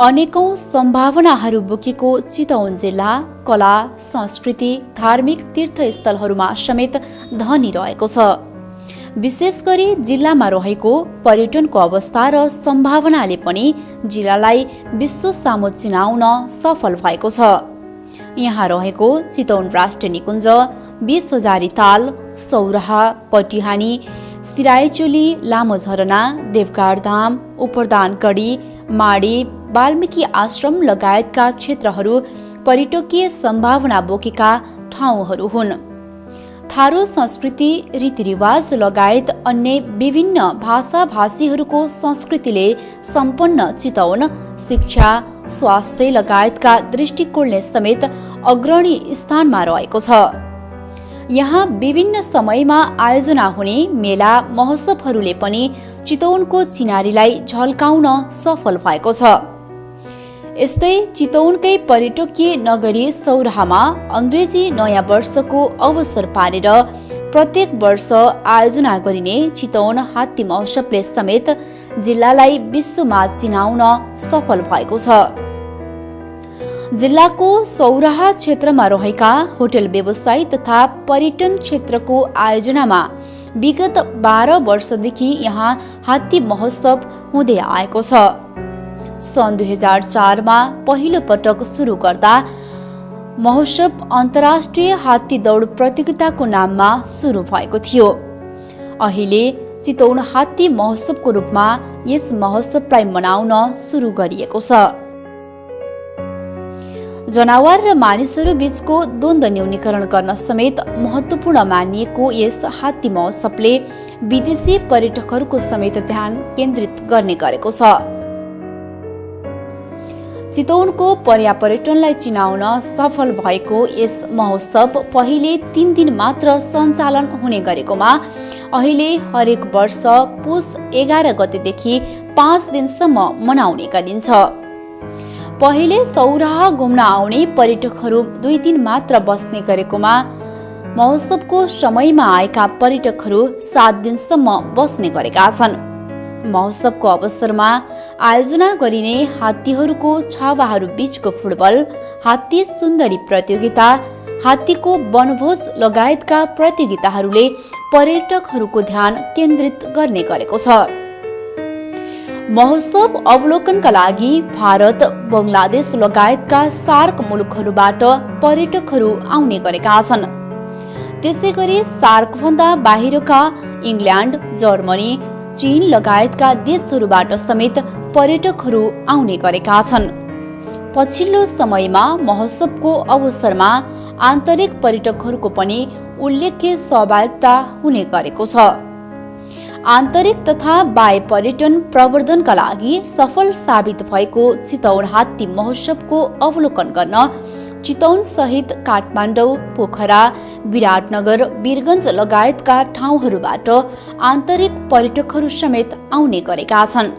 अनेकौं सम्भावनाहरू बोकेको चितवन जिल्ला कला, संस्कृति, धार्मिक तीर्थस्थलहरूमा समेत धनी रहेको छ। विशेष गरी जिल्लामा रहेको पर्यटनको अवस्था र सम्भावनाले पनि जिल्लालाई विश्व सामु चिनाउन सफल भएको छ। यहाँ रहेको चितवन राष्ट्रिय निकुञ्ज, 20,000 ताल, सौराहा, पटिहानी, सिराइचोली, लामो झरना, देवगाड धाम, उपरदानगढी, माडी, वाल्मीकि आश्रम लगायतका क्षेत्रहरू पर्यटकीय सम्भावना बोकेका ठाउँहरू हुन्। थारू संस्कृति, रीतिरिवाज लगायत अन्य विभिन्न भाषाभाषीहरूको संस्कृतिले सम्पन्न चितवन शिक्षा, स्वास्थ्य लगायतका दृष्टिकोणले समेत अग्रणी स्थानमा रहेको छ। यहाँ विभिन्न समयमा आयोजना हुने मेला महोत्सवहरूले पनि चितवनको चिनारीलाई झल्काउन सफल भएको छ। यस्तै चितवनकै पर्यटकीय नगरी सौराहामा अंग्रेजी नयाँ वर्षको अवसर पारेर प्रत्येक वर्ष आयोजना गरिने चितवन हात्ती महोत्सवले समेत जिल्लालाई विश्वमा चिनाउन सफल भएको छ। जिल्लाको सौराहा क्षेत्रमा रहेका होटल व्यवसाय तथा पर्यटन क्षेत्रको आयोजनामा विगत 12 वर्षदेखि यहाँ हात्ती महोत्सव हुँदै आएको छ। सन् 2004 मा पहिलो पटक सुरु गर्दा महोत्सव अन्तर्राष्ट्रिय हात्ती दौड प्रतियोगिताको नाममा सुरु भएको थियो। अहिले चितवन हात्ती महोत्सवको रूपमा यस महोत्सवलाई मनाउन सुरु गरिएको छ। जनावर र मानिसहरू बीचको द्वन्द्व न्यूनीकरण गर्न समेत महत्वपूर्ण मानिएको यस हात्ती महोत्सवले विदेशी पर्यटकहरूको समेत ध्यान केन्द्रित गर्ने गरेको छ। चितवनको पर्यापर्यटनलाई चिनाउन सफल भएको यस महोत्सव पहिले 3 दिन मात्र सञ्चालन हुने गरेकोमा अहिले हरेक वर्ष पुस 11 गतेदेखि 5 दिनसम्म मनाउने गरिन्छ। पहिले सौराहा घुम्न आउने पर्यटकहरू 2 दिन मात्र बस्ने गरेकोमा महोत्सवको समयमा आएका पर्यटकहरू 7 दिनसम्म बस्ने गरेका छन्। महोत्सवको अवसरमा आयोजना गरिने हात्तीहरूको छावाहरू बीचको फुटबल, हात्ती सुन्दरी प्रतियोगिता, हात्तीको वनभोज लगायतका प्रतियोगिताहरूले पर्यटकहरूको ध्यान केन्द्रित गर्ने गरेको छ। महोत्सव अवलोकनका लागि भारत, बंगलादेश लगायतका सार्क मुलुकहरूबाट पर्यटकहरू आउने गरेका छन्। त्यसैगरी सार्कभन्दा बाहिरका इङ्ल्यान्ड, जर्मनी, चीन लगायतका देशहरूबाट समेत पर्यटकहरू आउने गरेका छन्। पछिल्लो समयमा महोत्सवको अवसरमा आन्तरिक पर्यटकहरूको पनि उल्लेख्य सहभागिता हुने गरेको छ। आन्तरिक तथा बाह्य पर्यटन प्रवर्धनका लागि सफल साबित भएको चितवन हात्ती महोत्सवको अवलोकन गर्न चितवन सहित काठमाडौँ, पोखरा, विराटनगर, वीरगञ्ज लगायतका ठाउँहरूबाट आन्तरिक पर्यटकहरू समेत आउने गरेका छन्।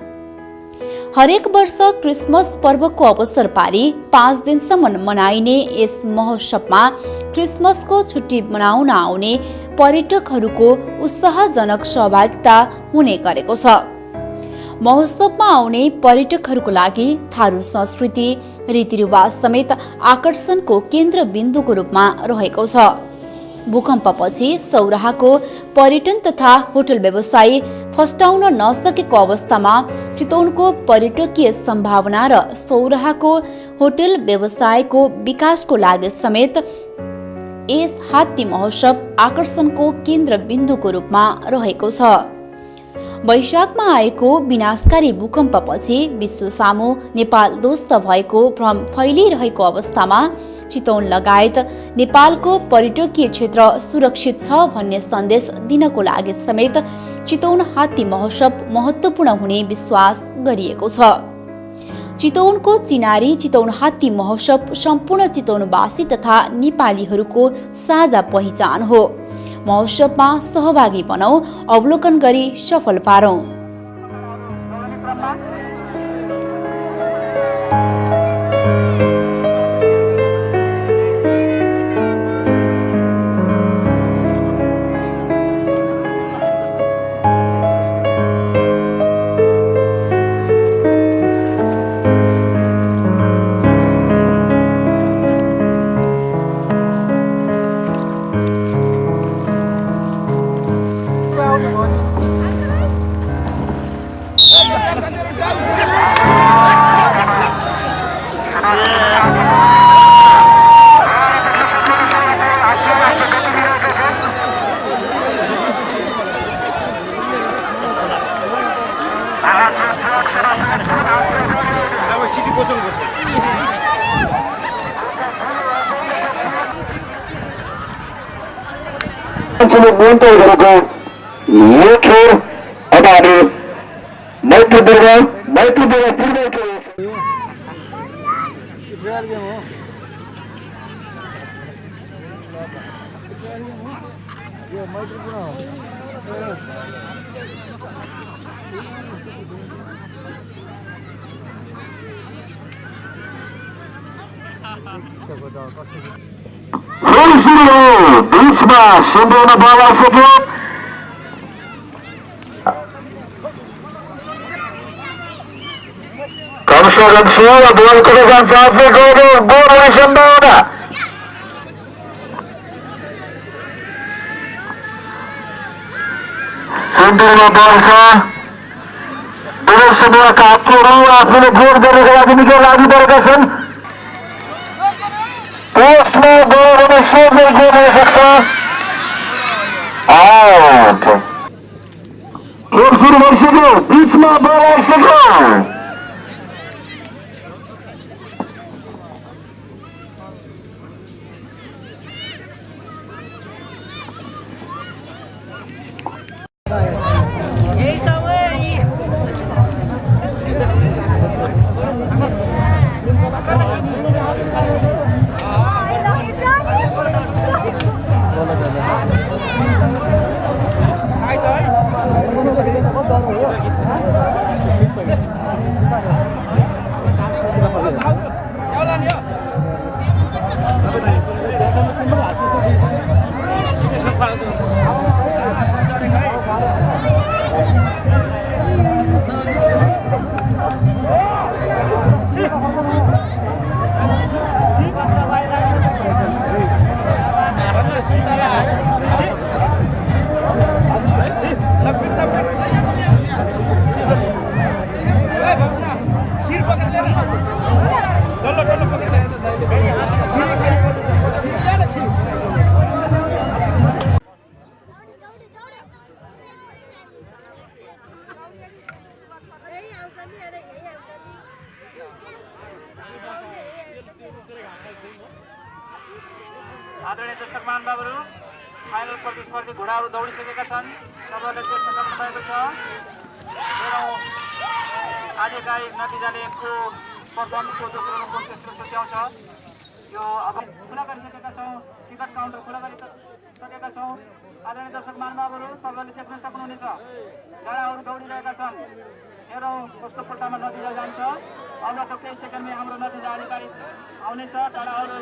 हरेक वर्ष क्रिसमस पर्वको अवसर पारी 5 दिनसम्म मनाइने यस महोत्सवमा क्रिसमसको छुट्टी मनाउन आउने पर्यटकहरूको उत्साहजनक सहभागिता हुने गरेको छ। महोत्सवमा आउने पर्यटकहरूको लागि थारू संस्कृति, रीतिरिवाज समेत आकर्षणको केन्द्रबिन्दुको रूपमा रहेको छ। भूकम्पपछि सौराहाको पर्यटन तथा होटल व्यवसाय फस्टाउन नसकेको अवस्थामा चितवनको पर्यटकीय सम्भावना र सौराहाको होटल व्यवसायको विकासको लागि समेत यस हात्ती महोत्सव आकर्षणको केन्द्रबिन्दुको रूपमा रहेको छ। वैशाखमा आएको विनाशकारी भूकम्पपछि विश्व सामु नेपाल ध्वस्त भएको भ्रम फैलिरहेको अवस्थामा चितवन लगायत नेपालको पर्यटकीय क्षेत्र सुरक्षित छ भन्ने सन्देश दिनको लागि समेत चितवन हात्ती महोत्सव महत्वपूर्ण हुने विश्वास गरिएको छ। चितवनको चिनारी चितवन हात्ती महोत्सव सम्पूर्ण चितवनवासी तथा नेपालीहरूको साझा पहिचान हो। महोत्सवमा सहभागी बनाऊ, अवलोकन गरी सफल पारौं। मान्छेले नियन्त्रण गरेको यो खेल अगाडि मैत्री दुर्गा त्रिवेणीको बीचमा सुन्दैन बल आइसक्यो कमसेकम बलको जान्छ अझै गोल हुने सम्भावना सेन्टरमा बल छ दुवै समूहका हातहरू आफूले गोल गर्नको लागि निकै लागि परेका छन् पोस्टमा गयो भने सोझै गोल हुन सक्छ आउट खेल सुरु भइसक्यो बिचमा बल आइसक्यो आदरणीय दर्शक महानुभावहरू फाइनल प्रतिस्पर्धी घोडाहरू दौडिसकेका छन् सबैले देख्न सक्नुभएको छ आधिकारिक नतिजाले को प्रथमको दोस्रो नम्बर तेस्रो छुट्याउँछ यो अब खुला गरिसकेका छौँ टिकट काउन्टर खुला गरिसकेका छौँ आदरणीय दर्शक महानुभावहरू सबैले देख्न सक्नुहुनेछ घोडाहरू दौडिरहेका छन् हेरौँ कस्तो पल्टामा नतिजा जान्छ अबको केही सेकेन्डमै हाम्रो नतिजा आधिकारिक आउनेछ टाढाहरू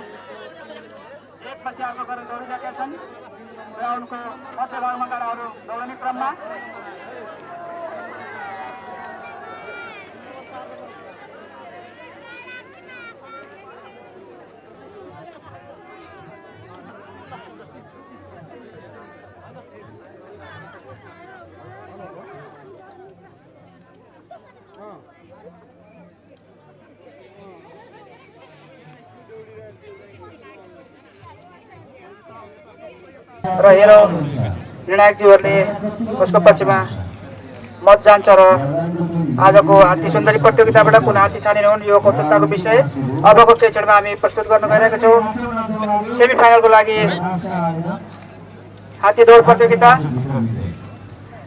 एक पछि अर्को गरेर दौडिरहेका छन् ग्राउन्डको मध्यभागमा गाडाहरू दौडने क्रममा र हेरौँ निर्णायकज्यूहरूले उसको पक्षमा मत जान्छ र आजको हात्ती सुन्दरी प्रतियोगिताबाट कुन हात्ती छानिने हुन् यो कौतुकताको विषय अबको केही क्षणमा हामी प्रस्तुत गर्न गइरहेका छौँ सेमी फाइनलको लागि हात्ती दौड प्रतियोगिता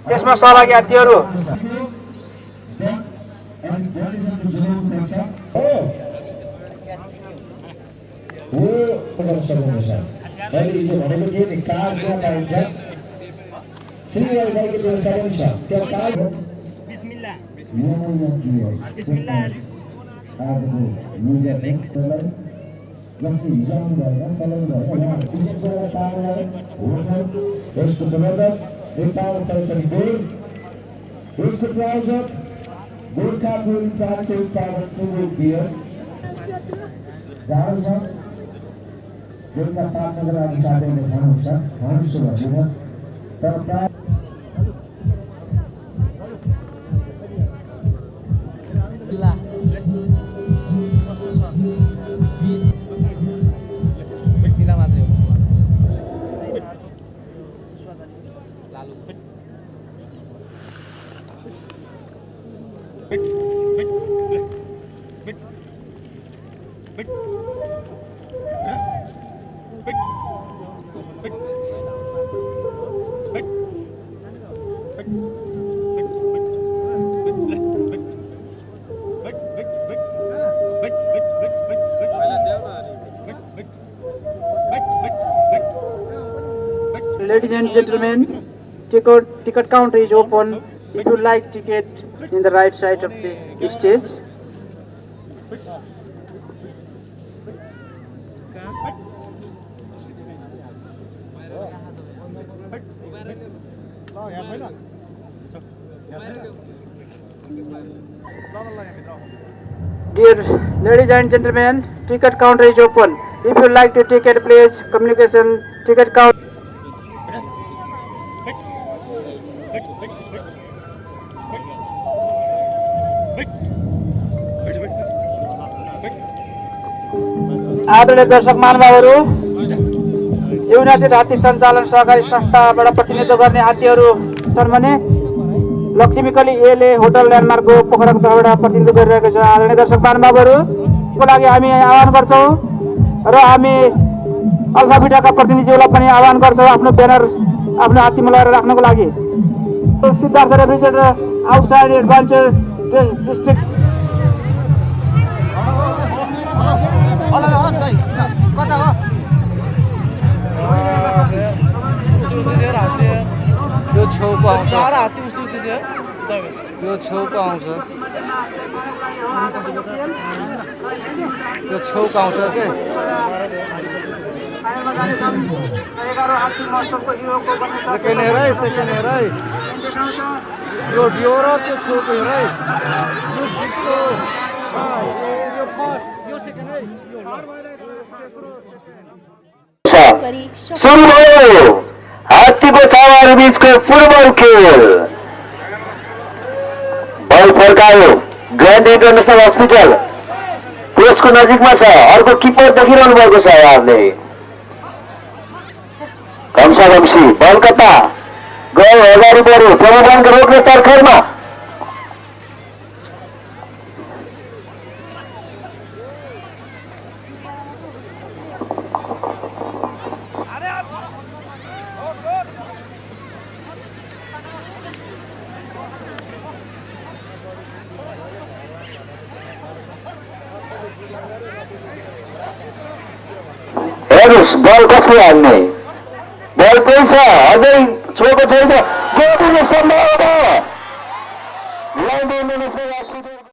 त्यसमा सहभागी हात्तीहरू मैले हिजो भनेको थिएँ नि कार्ड त्यहाँ पाइन्छ फ्री वाइफाईको व्यवस्था पनि छ त्यहाँ कार्ड यसको प्रबन्धक नेपाल चलचित्र बोर्ड यसको प्रायोजक गोर्खा फुल प्रान्तको उत्पादक फुल बियर जाडो छ बेलुका 5 बजेर लागि साथीहरूले खानुहुन्छ खानुछु भनेर तर Ladies and gentlemen, ticket counter is open. If you like ticket in the right side of the stage. Dear ladies and gentlemen, ticket counter is open. If you like the ticket, please communication ticket counter. आदरणीय दर्शक महानुभावहरू, United हात्ती सञ्चालन सहकारी संस्थाबाट प्रतिनिधित्व गर्ने हात्तीहरू छन् भने लक्ष्मीकली एले होटल ल्यान्डमार्कको पोखराको तर्फबाट प्रतिनिधित्व गरिरहेको छ। आदरणीय दर्शक महानुभावहरूको लागि हामी आह्वान गर्छौँ र हामी अल्फा बिटाका प्रतिनिधिज्यूलाई पनि आह्वान गर्छौँ आफ्नो ब्यानर आफ्नो हात्तीमा लगाएर राख्नको लागि। Siddhartha refrigerator outside adventure district कता हो त्यो छेउको आउँछ त्यो छेउको आउँछ त्यो छेउको आउँछ के सेकेन्ड हेर है यो डियो र त्यो छेउको हेर है यो फर्स्ट यो सेकेन्ड है गरी सुरु भयो हात्तीको छावाहरू बीचको फुटबल खेल। बल फर्कायो ग्रान्ड इन्टरनेसनल हस्पिटल पोस्टको नजिकमा छ। अर्को किपर देखिरहनु भएको छ यहाँले। कम्सी बल कता गयो अगाडि बढ्यो प्रमोदनको रोक्ने तर्खरमा हेर्नुहोस् बल कसले हान्ने बल त्यही छ अझै छोएको छैन गोल हुने सम्भावना